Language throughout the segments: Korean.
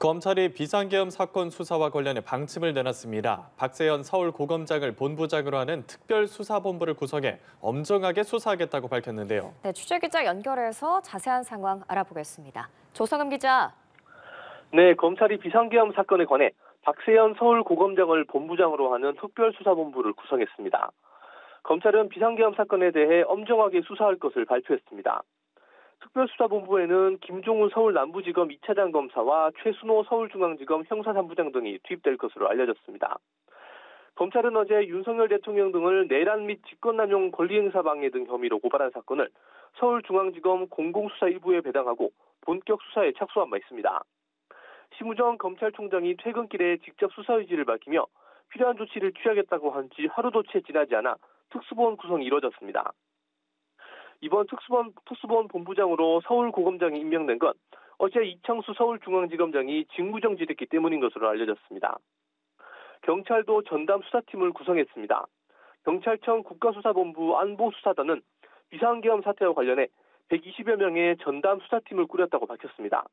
검찰이 비상계엄 사건 수사와 관련해 방침을 내놨습니다. 박세현 서울고검장을 본부장으로 하는 특별수사본부를 구성해 엄정하게 수사하겠다고 밝혔는데요. 네, 취재기자 연결해서 자세한 상황 알아보겠습니다. 조성음 기자. 네, 검찰이 비상계엄 사건에 관해 박세현 서울고검장을 본부장으로 하는 특별수사본부를 구성했습니다. 검찰은 비상계엄 사건에 대해 엄정하게 수사할 것을 발표했습니다. 특별수사본부에는 김종우 서울남부지검 2차장 검사와 최순호 서울중앙지검 형사3부장 등이 투입될 것으로 알려졌습니다. 검찰은 어제 윤석열 대통령 등을 내란 및 직권남용 권리행사 방해 등 혐의로 고발한 사건을 서울중앙지검 공공수사 1부에 배당하고 본격 수사에 착수한 바 있습니다. 심우정 검찰총장이 퇴근길에 직접 수사 의지를 밝히며 필요한 조치를 취하겠다고 한 지 하루도 채 지나지 않아 특수본 구성이 이뤄졌습니다. 이번 특수본 본부장으로 서울고검장이 임명된 건 어제 이창수 서울중앙지검장이 직무정지됐기 때문인 것으로 알려졌습니다. 경찰도 전담 수사팀을 구성했습니다. 경찰청 국가수사본부 안보수사단은 비상계엄 사태와 관련해 120여 명의 전담 수사팀을 꾸렸다고 밝혔습니다.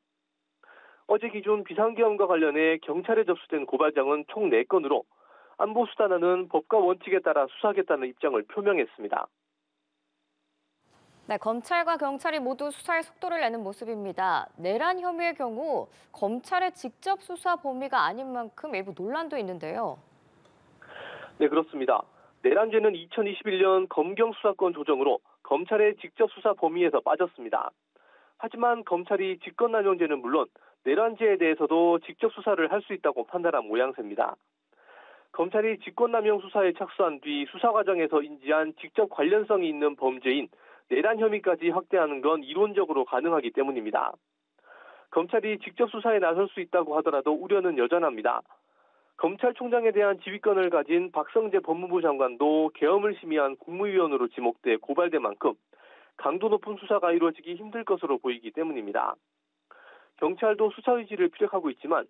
어제 기준 비상계엄과 관련해 경찰에 접수된 고발장은 총 4건으로 안보수사단은 법과 원칙에 따라 수사하겠다는 입장을 표명했습니다. 네, 검찰과 경찰이 모두 수사에 속도를 내는 모습입니다. 내란 혐의의 경우 검찰의 직접 수사 범위가 아닌 만큼 일부 논란도 있는데요. 네, 그렇습니다. 내란죄는 2021년 검경 수사권 조정으로 검찰의 직접 수사 범위에서 빠졌습니다. 하지만 검찰이 직권남용죄는 물론 내란죄에 대해서도 직접 수사를 할 수 있다고 판단한 모양새입니다. 검찰이 직권남용 수사에 착수한 뒤 수사 과정에서 인지한 직접 관련성이 있는 범죄인 내란 혐의까지 확대하는 건 이론적으로 가능하기 때문입니다. 검찰이 직접 수사에 나설 수 있다고 하더라도 우려는 여전합니다. 검찰총장에 대한 지휘권을 가진 박성재 법무부 장관도 계엄을 심의한 국무위원으로 지목돼 고발된 만큼 강도 높은 수사가 이루어지기 힘들 것으로 보이기 때문입니다. 경찰도 수사 의지를 피력하고 있지만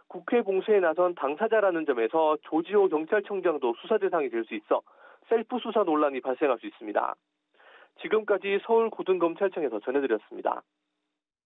국회 공세에 나선 당사자라는 점에서 조지호 경찰청장도 수사 대상이 될 수 있어 셀프 수사 논란이 발생할 수 있습니다. 지금까지 서울고등검찰청에서 전해드렸습니다.